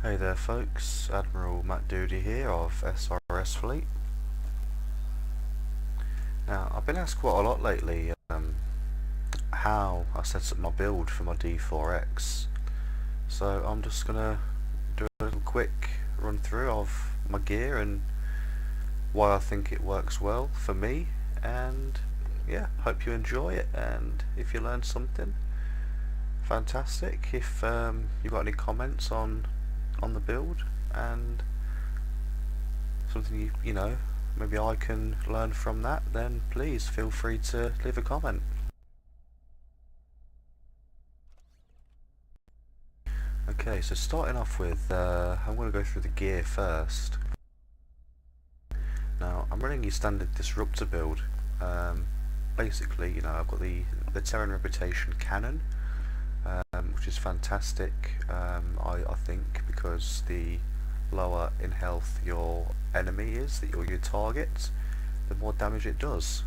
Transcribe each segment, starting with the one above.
Hey there folks, Admiral Matt Doody here of SRS Fleet. Now I've been asked quite a lot lately how I set up my build for my D4x, so I'm just going to do a little quick run through of my gear and why I think it works well for me, and yeah, hope you enjoy it, and if you learn something, fantastic. If you've got any comments on the build and something you know maybe I can learn from that, then please feel free to leave a comment. Okay, so starting off with I'm going to go through the gear first. Now I'm running your standard disruptor build. Basically, you know, I've got the Terran Reputation cannon, which is fantastic, I think, because the lower in health your enemy is, or your target, the more damage it does.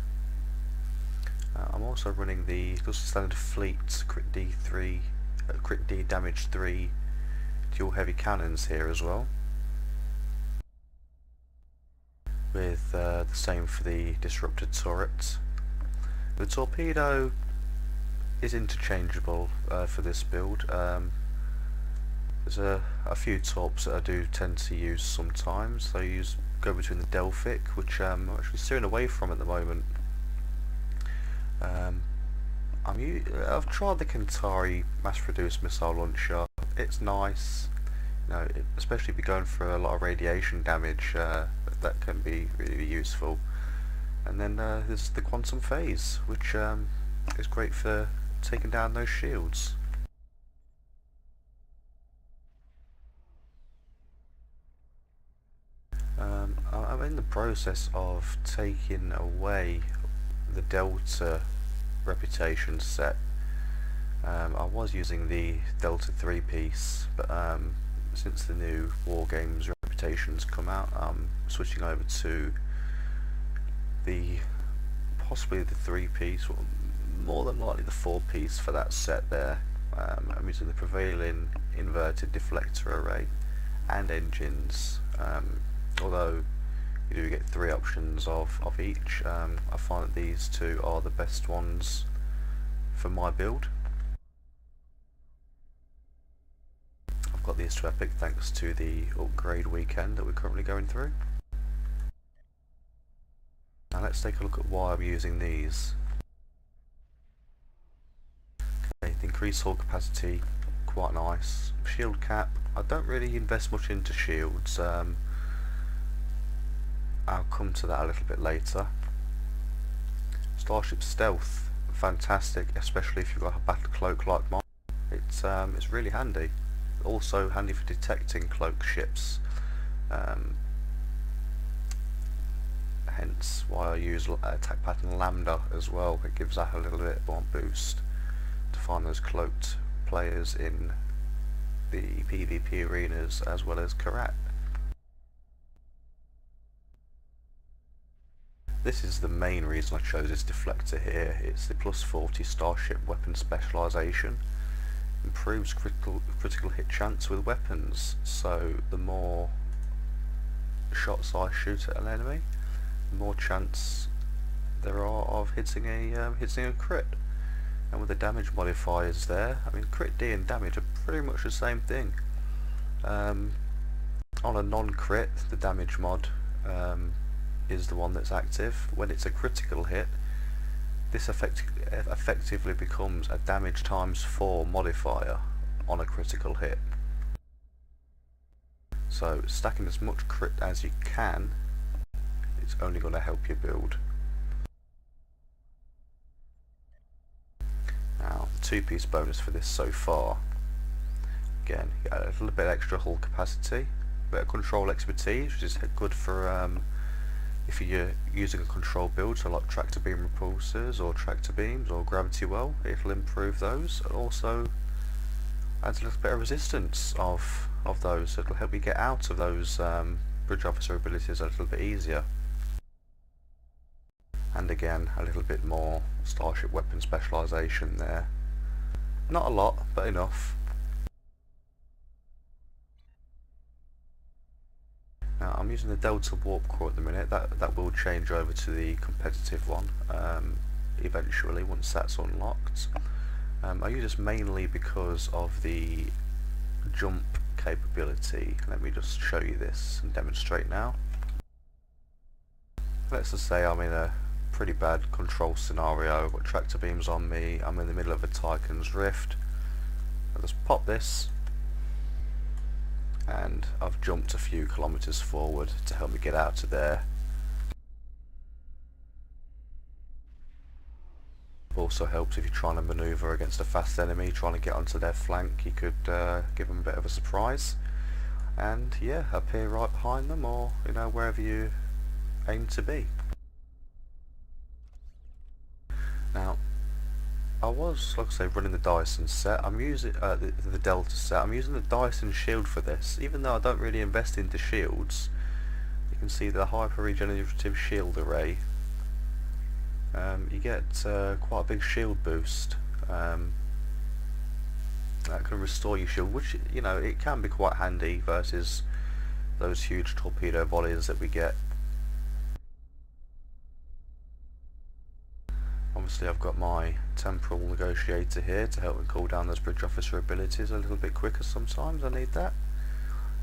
I'm also running the just standard fleet crit D3, crit D damage 3 dual heavy cannons here as well, with the same for the disruptor turret. The torpedo is interchangeable for this build. There's a few torps that I do tend to use sometimes. So I go between the Delphic, which I'm actually steering away from at the moment. I've tried the Kantari mass-produced missile launcher. It's nice, you know, especially if you're going for a lot of radiation damage. That can be really useful. And then there's the Quantum Phase, which is great for taking down those shields. I'm in the process of taking away the Delta reputation set. I was using the Delta 3 piece, but since the new War Games reputations come out, I'm switching over to possibly the 3 piece, or more than likely the 4 piece for that set there. I'm using the prevailing inverted deflector array and engines, although you do get 3 options of each. I find that these 2 are the best ones for my build. I've got these to Epic thanks to the upgrade weekend that we're currently going through. Now let's take a look at why I'm using these. Okay, the increased hull capacity, quite nice. Shield cap, I don't really invest much into shields. I'll come to that a little bit later. Starship stealth, fantastic, especially if you've got a battle cloak like mine. It's really handy. Also handy for detecting cloak ships. Hence why I use attack pattern lambda as well. It gives that a little bit more boost to find those cloaked players in the PvP arenas as well as Karat. This is the main reason I chose this deflector here. It's the plus 40 Starship weapon specialisation. Improves critical hit chance with weapons, so the more shots I shoot at an enemy, the more chance there are of hitting a crit. And with the damage modifiers there, I mean, crit D and damage are pretty much the same thing. On a non-crit, the damage mod is the one that's active. When it's a critical hit, this effectively becomes a damage times 4 modifier on a critical hit. So stacking as much crit as you can, it's only going to help you build. Now, the 2-piece bonus for this so far, again, you get a little bit extra hull capacity, a bit of control expertise, which is good for if you're using a control build, so like tractor beam repulsors or tractor beams or gravity well, it'll improve those. And also adds a little bit of resistance of those, so it'll help you get out of those bridge officer abilities a little bit easier. And again, a little bit more Starship weapon specialisation there. Not a lot, but enough. I'm using the Delta Warp Core at the minute. That will change over to the competitive one eventually once that's unlocked. I use this mainly because of the jump capability. Let me just show you this and demonstrate now. Let's just say I'm in a pretty bad control scenario. I've got tractor beams on me, I'm in the middle of a Tycoon's Rift. I'll just pop this and I've jumped a few kilometers forward to help me get out of there. Also helps if you're trying to maneuver against a fast enemy, trying to get onto their flank. You could give them a bit of a surprise and yeah, appear right behind them, or you know, wherever you aim to be. Now I was, like I say, running the Dyson set. I'm using the Delta set. I'm using the Dyson shield for this, even though I don't really invest into shields. You can see the hyper regenerative shield array. You get quite a big shield boost. That can restore your shield, which, you know, it can be quite handy versus those huge torpedo volleys that we get. Obviously I've got my temporal negotiator here to help me cool down those bridge officer abilities a little bit quicker sometimes. I need that.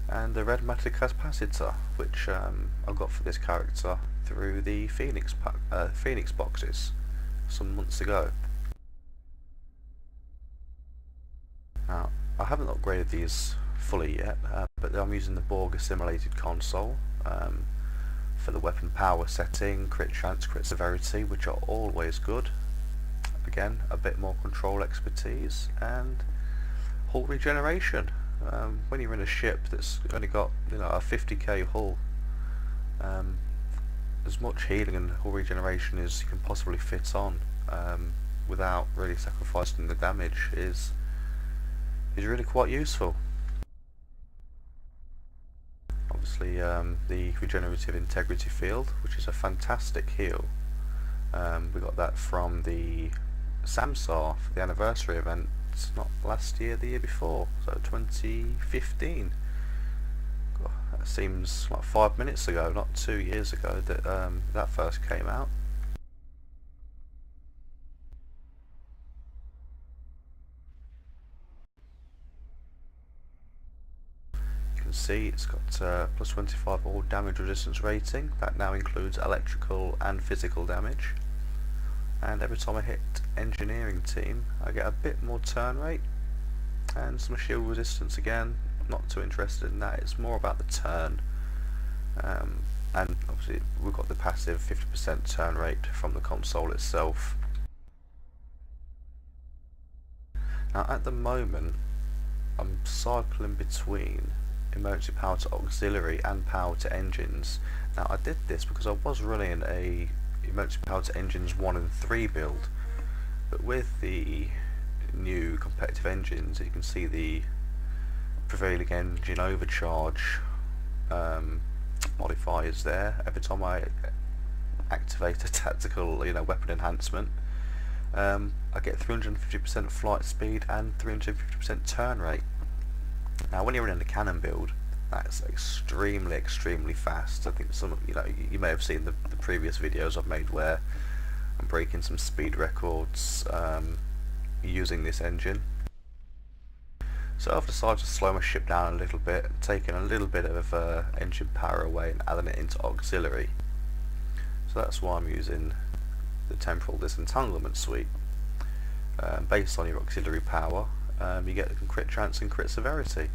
And the red matter capacitor, which I got for this character through the Phoenix boxes some months ago. Now I haven't upgraded these fully yet, but I'm using the Borg assimilated console for the weapon power setting, crit chance, crit severity, which are always good. Again, a bit more control expertise, and hull regeneration. When you're in a ship that's only got, you know, a 50k hull, as much healing and hull regeneration as you can possibly fit on without really sacrificing the damage is really quite useful. Obviously the regenerative integrity field, which is a fantastic heal. We got that from the Samsar for the anniversary event, not last year, the year before, so 2015. God, that seems like 5 minutes ago, not 2 years ago that that first came out. You can see it's got plus 25 all damage resistance rating. That now includes electrical and physical damage. And every time I hit engineering team, I get a bit more turn rate and some shield resistance. Again, not too interested in that. It's more about the turn, and obviously we've got the passive 50% turn rate from the console itself. Now at the moment I'm cycling between emergency power to auxiliary and power to engines. Now I did this because I was running a emergency power to engines 1 and 3 build, but with the new competitive engines, you can see the prevailing engine overcharge modifiers there. Every time I activate a tactical, you know, weapon enhancement, I get 350% flight speed and 350% turn rate. Now when you're running a cannon build, that's extremely fast. I think some, you know, you may have seen the previous videos I've made where I'm breaking some speed records using this engine. So I've decided to slow my ship down a little bit, taking a little bit of engine power away and adding it into auxiliary. So that's why I'm using the temporal disentanglement suite. Based on your auxiliary power, you get the crit chance and crit severity.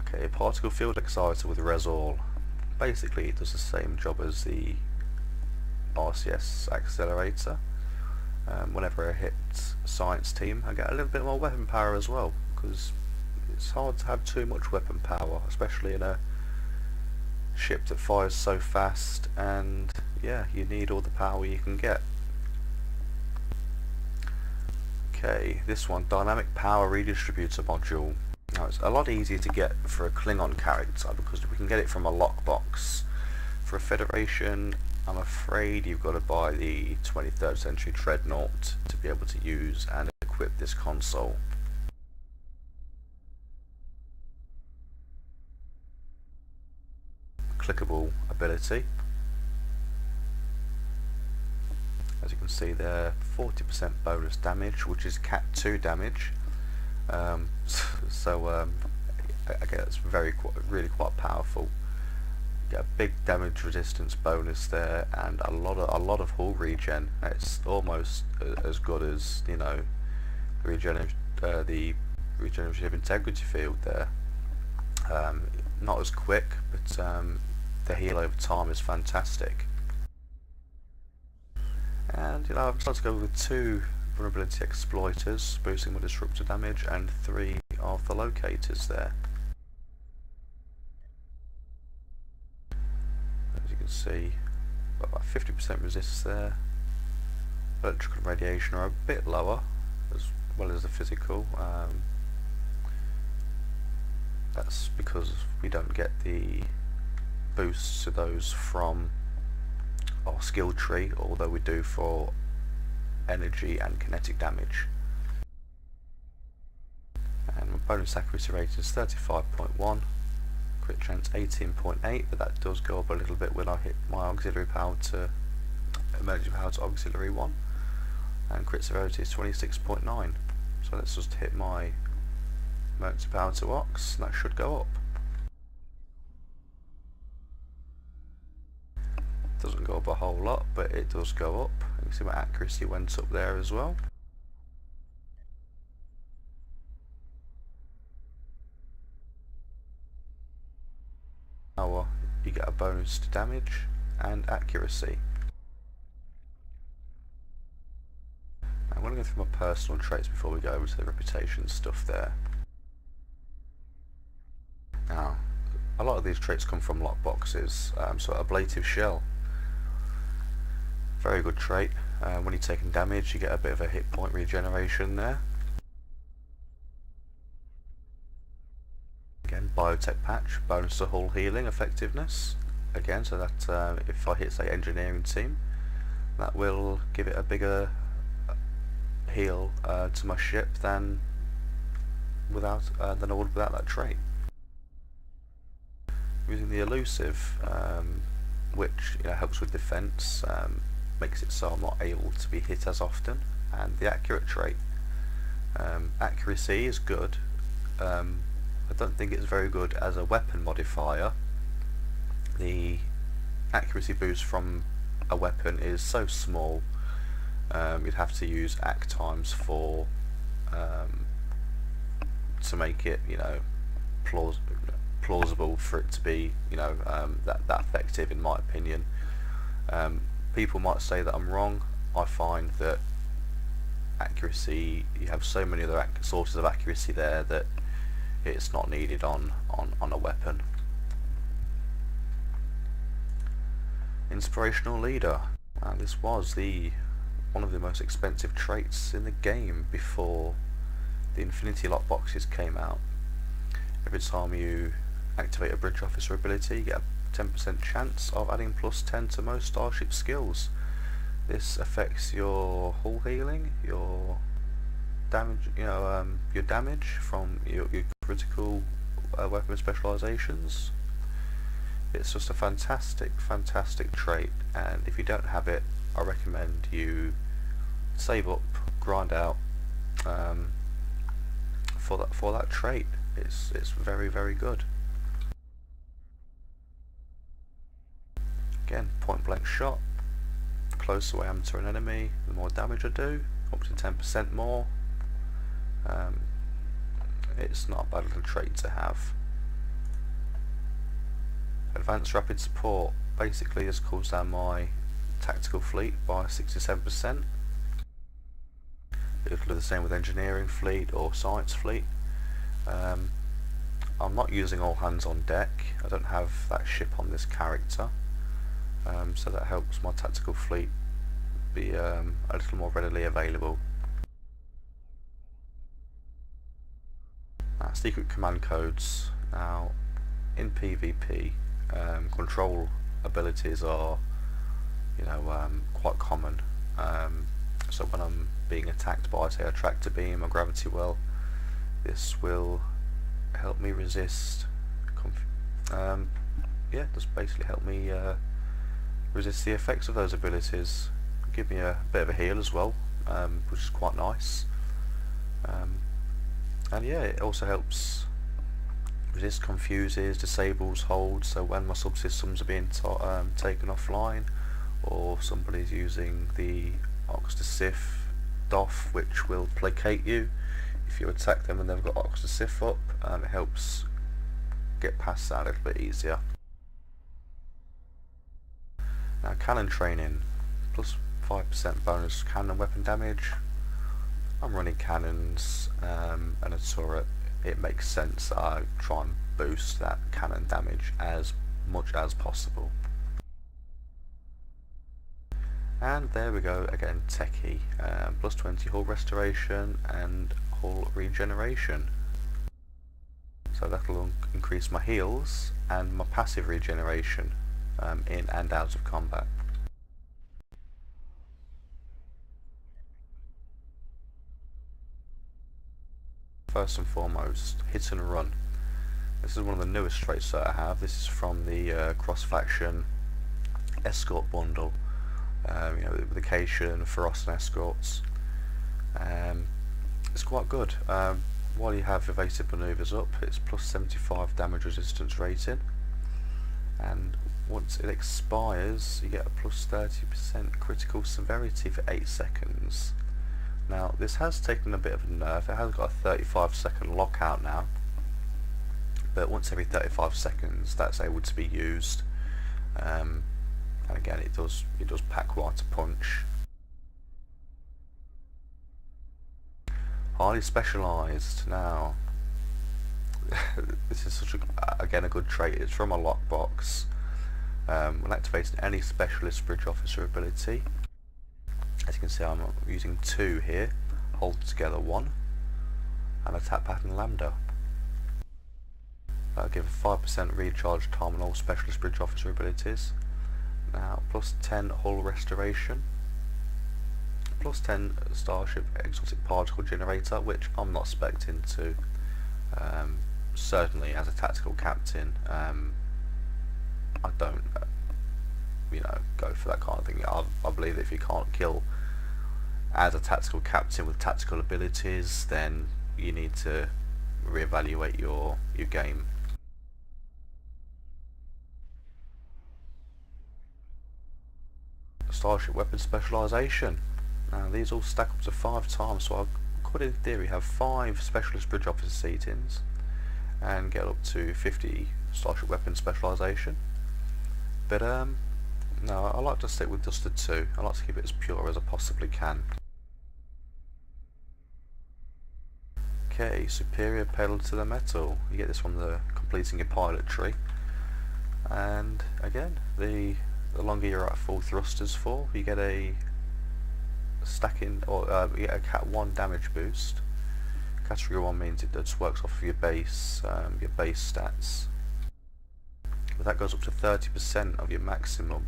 Okay, a particle field exciter with Resall. Basically it does the same job as the RCS accelerator. Whenever I hit science team, I get a little bit more weapon power as well, because it's hard to have too much weapon power, especially in a ship that fires so fast, and yeah, you need all the power you can get. Okay, this one, dynamic power redistributor module. Now it's a lot easier to get for a Klingon character because we can get it from a lockbox. For a Federation, I'm afraid you've got to buy the 23rd century Dreadnought to be able to use and equip this console. clickable ability. As you can see there, 40% bonus damage, which is Cat 2 damage. Again, that's really quite powerful. Get a big damage resistance bonus there, and a lot of hull regen. It's almost as good as, you know, the regenerative integrity field there. Not as quick, but the heal over time is fantastic. And, you know, I've decided to go with 2 vulnerability exploiters, boosting my disruptor damage, and 3 of the locators there. As you can see, got about 50% resist there. Electrical and radiation are a bit lower, as well as the physical. That's because we don't get the boosts to those from our skill tree, although we do for energy and kinetic damage. And my bonus accuracy rate is 35.1, crit chance 18.8, but that does go up a little bit when I hit my auxiliary power to emergency power to auxiliary 1, and crit severity is 26.9. So let's just hit my emergency power to aux, and that should go up. Doesn't go up a whole lot, but it does go up. You can see my accuracy went up there as well. Now you get a bonus to damage and accuracy. I'm going to go through my personal traits before we go over to the reputation stuff there. Now, a lot of these traits come from lockboxes, so ablative shell. Very good trait. When you're taking damage, you get a bit of a hit point regeneration there. Again, biotech patch, bonus to hull healing effectiveness. Again, so that if I hit, say, engineering team, that will give it a bigger heal to my ship than I would without that trait. Using the elusive, which, you know, helps with defense, makes it so I'm not able to be hit as often, and the accurate trait. Accuracy is good. I don't think it's very good as a weapon modifier. The accuracy boost from a weapon is so small, you'd have to use AC times for to make it, you know, plausible for it to be, you know, that effective, in my opinion. People might say that I'm wrong. I find that accuracy, you have so many other sources of accuracy there that it's not needed on a weapon. Inspirational leader. This was one of the most expensive traits in the game before the Infinity Lock boxes came out. Every time you activate a bridge officer ability, you get a 10% chance of adding +10 to most starship skills. This affects your hull healing, your damage, your damage from your critical weapon specializations. It's just a fantastic trait, and if you don't have it, I recommend you save up, grind out for that trait. It's very good. Again, point blank shot. The closer I am to an enemy, the more damage I do, up to 10% more. It's not a bad little trait to have. Advanced rapid support. Basically, this cools down my tactical fleet by 67%. It'll do the same with engineering fleet or science fleet. I'm not using all hands on deck. I don't have that ship on this character, so that helps my tactical fleet be a little more readily available. Secret command codes. Now, in PvP, control abilities are, quite common. So when I'm being attacked by, say, a tractor beam or gravity well, this will help me resist yeah, just basically help me resist the effects of those abilities. Give me a bit of a heal as well, which is quite nice. And yeah, it also helps resist confuses, disables holds, so when my subsystems are being taken offline, or somebody's using the Ox-to-Sif Doff, which will placate you if you attack them and they've got Ox-to-Sif up, it helps get past that a little bit easier. Now, cannon training, plus 5% bonus cannon weapon damage. I'm running cannons and a turret. It makes sense that I try and boost that cannon damage as much as possible. And there we go again, techie, plus 20 hull restoration and hull regeneration. So that'll increase my heals and my passive regeneration in and out of combat. First and foremost, hit and run. This is one of the newest traits that I have. This is from the cross-faction escort bundle. You know, with occasion, Feroz and escorts. It's quite good. While you have evasive manoeuvres up, it's plus 75 damage resistance rating, and once it expires, you get a plus 30% critical severity for 8 seconds. Now, this has taken a bit of a nerf. It has got a 35-second lockout now, but once every 35 seconds, that's able to be used. And again, it does pack quite a punch. Highly specialised. Now, this is such a good trait. It's from a lockbox. When activating any specialist bridge officer ability, as you can see, I'm using 2 here. Hold together 1, and attack pattern lambda. That'll give a 5% recharge time on all specialist bridge officer abilities. Now, plus 10 hull restoration, plus 10 starship exotic particle generator, which I'm not expecting to. Certainly, as a tactical captain, I don't, you know, go for that kind of thing. I believe that if you can't kill as a tactical captain with tactical abilities, then you need to reevaluate your game. Starship weapon specialisation. Now, these all stack up to 5 times, so I could in theory have 5 specialist bridge officer seatings and get up to 50 starship weapon specialisation. But no, I like to stick with just the 2. I like to keep it as pure as I possibly can. Okay, superior pedal to the metal. You get this from the completing your pilot tree. And again, the longer you're at full thrusters for, you get a stacking, or you get a Cat 1 damage boost. Category 1 means it just works off of your base stats. But that goes up to 30% of your maximum.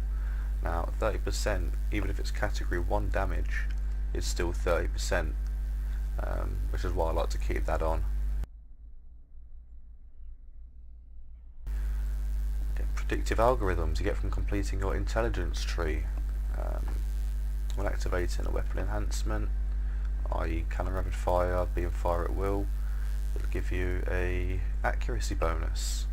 Now, 30%, even if it's Category 1 damage, is still 30%, which is why I like to keep that on. Predictive algorithms you get from completing your intelligence tree. When activating a weapon enhancement, i.e. cannon rapid fire, beam fire at will, it'll give you a accuracy bonus,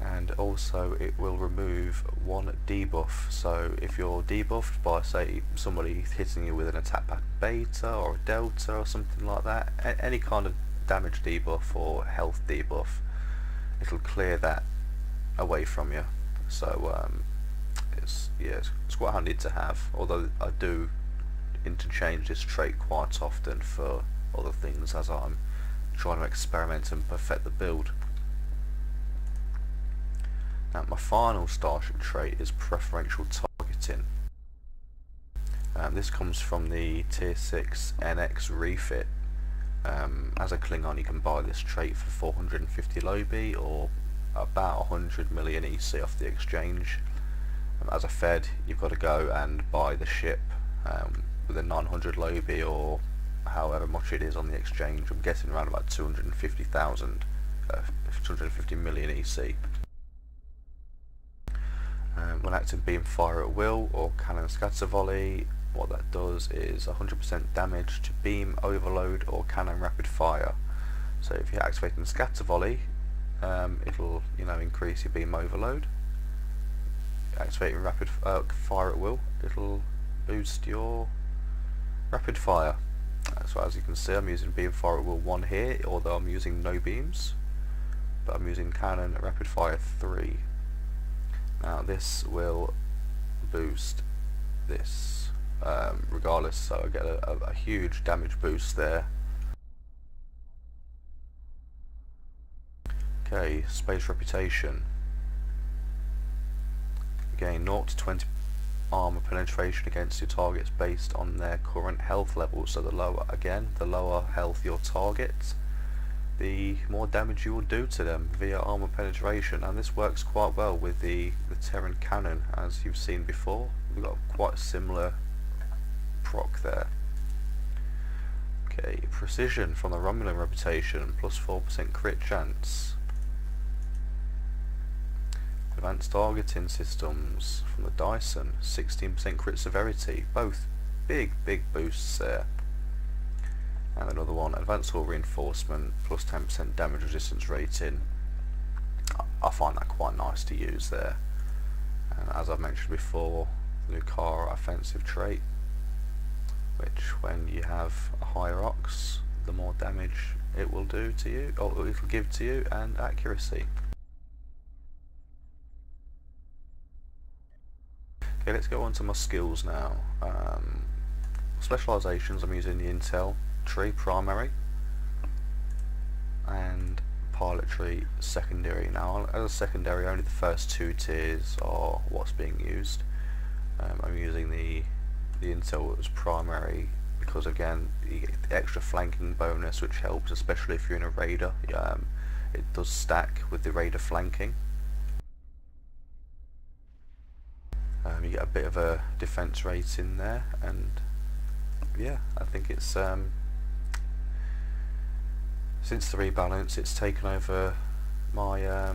and also it will remove 1 debuff. So if you're debuffed by, say, somebody hitting you with an attack pattern beta or a delta or something like that, any kind of damage debuff or health debuff, it'll clear that away from you. So it's quite handy to have, although I do interchange this trait quite often for other things as I'm trying to experiment and perfect the build. Now, my final starship trait is preferential targeting. This comes from the tier 6 NX refit. As a Klingon, you can buy this trait for 450 Lobi, or about 100 million EC off the exchange. As a Fed, you've got to go and buy the ship with a 900 Lobi, or however much it is on the exchange. I'm guessing around about 250 million EC. When acting beam fire at will or cannon scatter volley, what that does is 100% damage to beam overload or cannon rapid fire. So if you're activating scatter volley, it'll increase your beam overload. Activating rapid fire at will, it'll boost your rapid fire. So as you can see, I'm using beam fire at will 1 here, although I'm using no beams, but I'm using cannon rapid fire 3. Now this will boost this regardless, so I get a huge damage boost there. Okay, space reputation. Again, 0 to 20 armor penetration against your targets based on their current health level. So the lower health your target, the more damage you will do to them via armor penetration, and this works quite well with the Terran cannon, as you've seen before. We've got quite a similar proc there. Okay, precision from the Romulan reputation, plus 4% crit chance. Advanced targeting systems from the Dyson, 16% crit severity, both big boosts there. And another one, advanced hull reinforcement, plus 10% damage resistance rating. I find that quite nice to use there. And as I've mentioned before, the Nucara offensive trait, which when you have a higher ox, the more damage it will do to you, or it will give to you, and accuracy. Okay, let's go on to my skills now. Specializations, I'm using the Intel tree primary and pilot tree secondary. Now as a secondary, only the first 2 tiers are what's being used. I'm using the Intel as primary because again you get the extra flanking bonus, which helps especially if you're in a raider. It does stack with the raider flanking. You get a bit of a defense rating there, and yeah, I think it's since the rebalance, it's taken over my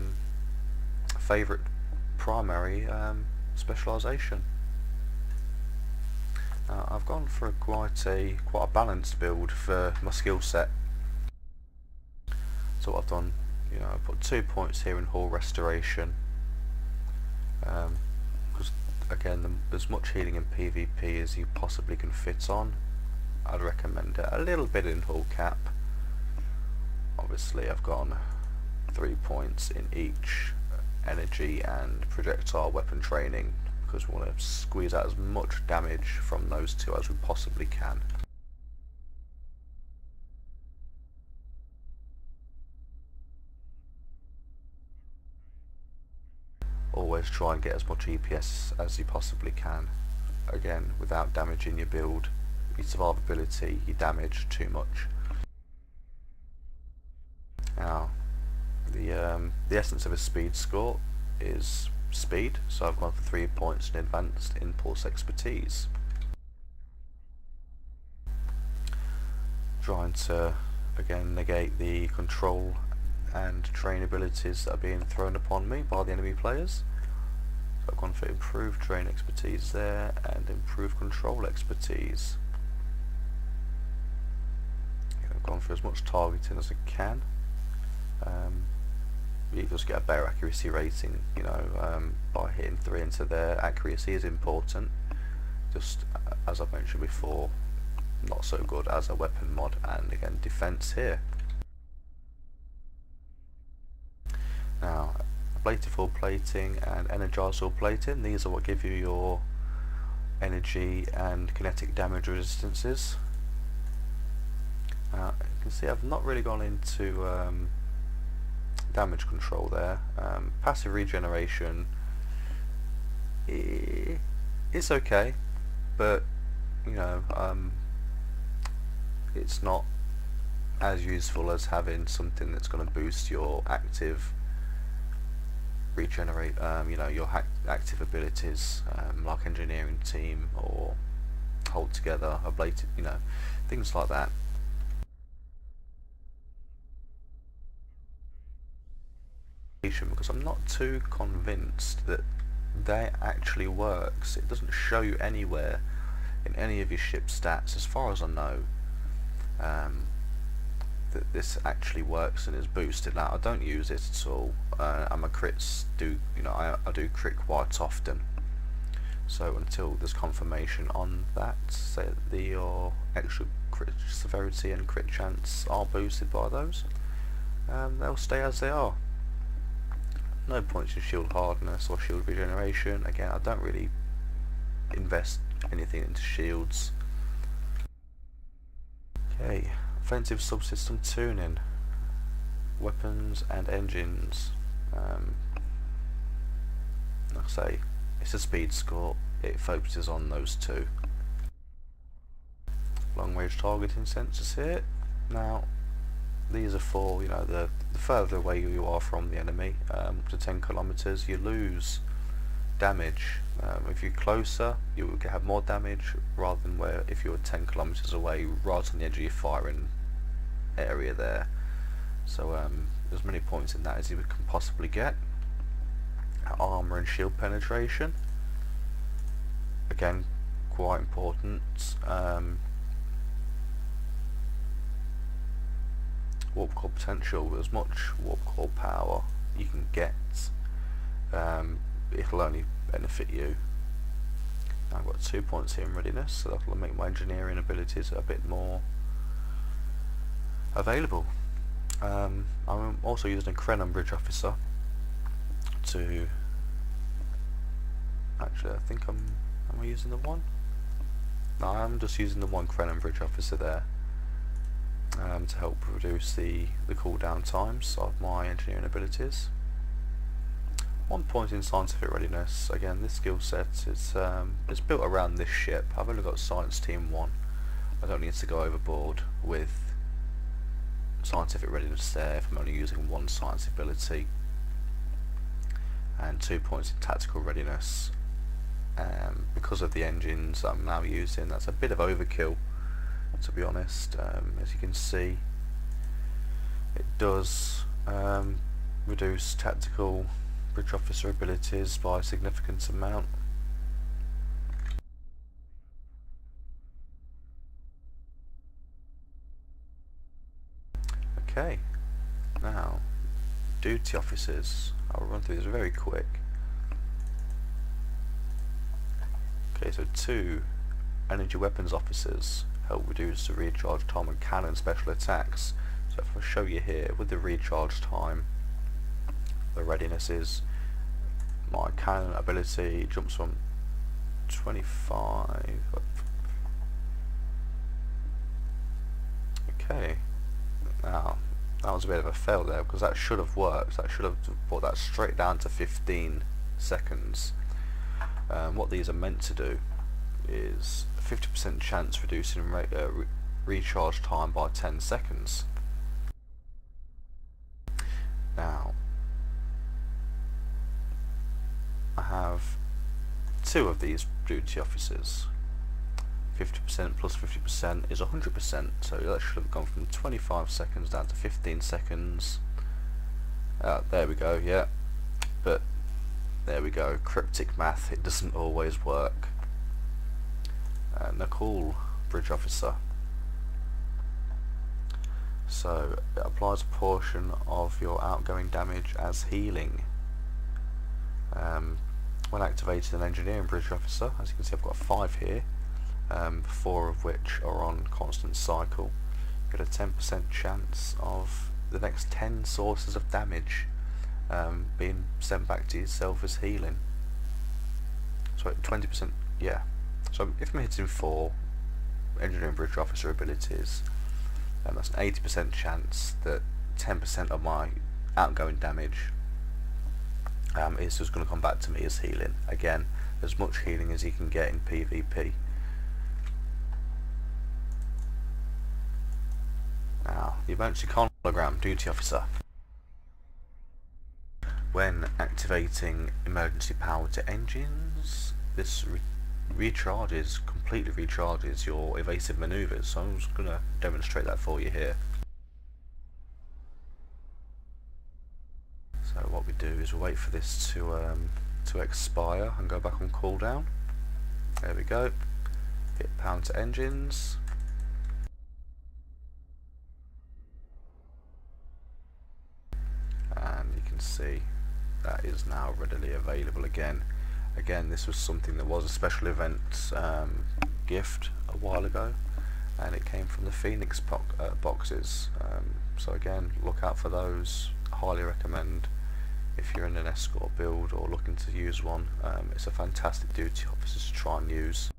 favourite primary specialisation. I've gone for quite a balanced build for my skill set. So what I've done, I put 2 points here in hull restoration. Because again, as much healing in PvP as you possibly can fit on. I'd recommend a little bit in hull cap. Obviously I've gone 3 points in each energy and projectile weapon training because we want to squeeze out as much damage from those 2 as we possibly can. Always try and get as much EPS as you possibly can, again without damaging your build, your survivability, your damage too much. Now the essence of a speed score is speed, so I've gone for 3 points in advanced impulse expertise. Trying to again negate the control and train abilities that are being thrown upon me by the enemy players. So I've gone for improved train expertise there and improved control expertise. I've gone for as much targeting as I can. You just get a better accuracy rating, by hitting 3 into there. Accuracy is important, just as I've mentioned before, not so good as a weapon mod, and again defense here. Now ablative hull plating and energized hull plating, these are what give you your energy and kinetic damage resistances. You can see I've not really gone into damage control there. Passive regeneration, it's okay, but it's not as useful as having something that's going to boost your active regenerate, your active abilities, like engineering team or hold together, ablative, things like that. Because I'm not too convinced that that actually works. It doesn't show you anywhere in any of your ship stats, as far as I know, that this actually works and is boosted. Now I don't use it at all. I'm a crits I do crit quite often. So until there's confirmation on that, say that your extra crit severity and crit chance are boosted by those, they'll stay as they are. No points in shield hardness or shield regeneration. Again, I don't really invest anything into shields. Okay, offensive subsystem tuning, weapons and engines. Like I say, it's a speed score. It focuses on those two. Long range targeting sensors here. Now, these are for the further away you are from the enemy, up to 10 kilometers, you lose damage. If you're closer, you will have more damage, rather than where if you're 10 kilometers away, right on the edge of your firing area there. So as many points in that as you can possibly get. Armor and shield penetration, again, quite important. Warp core potential, as much warp core power you can get, it'll only benefit you. Now I've got 2 points here in readiness, so that'll make my engineering abilities a bit more available. I'm also using a Krenon bridge officer to, actually I think am I using the one? No, I'm just using the one Krenon bridge officer there, to help reduce the cooldown times of my engineering abilities. 1 point in scientific readiness. Again, this skill set is it's built around this ship. I've only got science team 1. I don't need to go overboard with scientific readiness there if I'm only using 1 science ability. And 2 points in tactical readiness. Because of the engines I'm now using, that's a bit of overkill, to be honest. As you can see, it does reduce tactical bridge officer abilities by a significant amount. Okay, now duty officers. I'll run through this very quick. Okay, so 2 energy weapons officers help reduce the recharge time of cannon special attacks. So if I show you here, with the recharge time, the readiness is, my cannon ability jumps from 25. Okay, now that was a bit of a fail there, because that should have worked. That should have brought that straight down to 15 seconds. What these are meant to do is 50% chance reducing recharge time by 10 seconds. Now, I have 2 of these duty officers. 50% plus 50% is 100%, so that should have gone from 25 seconds down to 15 seconds. There we go, yeah. But there we go, cryptic math, it doesn't always work. Nicole bridge officer. So it applies a portion of your outgoing damage as healing. When activated, an engineering bridge officer, as you can see I've got 5 here, 4 of which are on constant cycle. You get a 10% chance of the next 10 sources of damage being sent back to yourself as healing. So 20%, yeah. So if I'm hitting 4 engineering bridge officer abilities, that's an 80% chance that 10% of my outgoing damage is just going to come back to me as healing. Again, as much healing as you can get in PvP. Now, the emergency hologram duty officer. When activating emergency power to engines, this completely recharges your evasive maneuvers. So I'm just going to demonstrate that for you here. So what we do is we wait for this to to expire and go back on cooldown. There we go. Hit pound to engines. And you can see that is now readily available again. Again, this was something that was a special event gift a while ago, and it came from the Phoenix boxes. So again, look out for those. Highly recommend if you're in an escort build or looking to use one. It's a fantastic duty officer to try and use.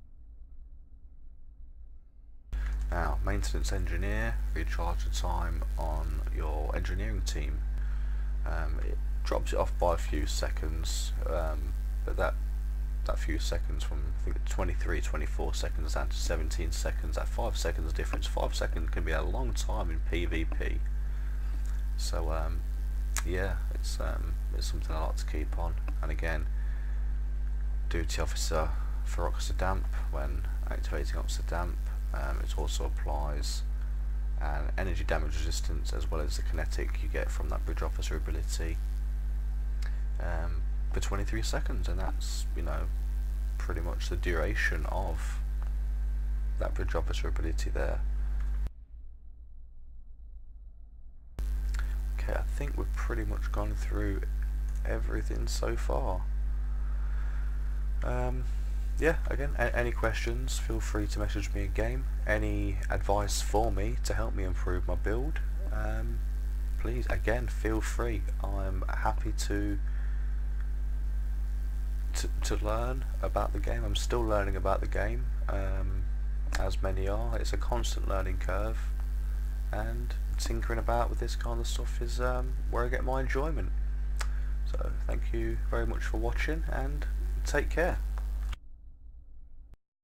Now, maintenance engineer, recharge the time on your engineering team. It drops it off by a few seconds, but that few seconds from, I think, 24 seconds down to 17 seconds, that 5 seconds difference. 5 seconds can be a long time in PvP. So yeah, it's something I like to keep on. And again, duty officer for Oxygen Damp, when activating Oxygen Damp, it also applies an energy damage resistance as well as the kinetic you get from that bridge officer ability for 23 seconds, and that's, you know, pretty much the duration of that bridge officer ability there. Okay, I think we've pretty much gone through everything so far. Yeah, again, any questions, feel free to message me again. Any advice for me to help me improve my build, please, again, feel free. I'm happy to learn about the game. I'm still learning about the game, as many are. It's a constant learning curve, and tinkering about with this kind of stuff is where I get my enjoyment. So thank you very much for watching, and take care.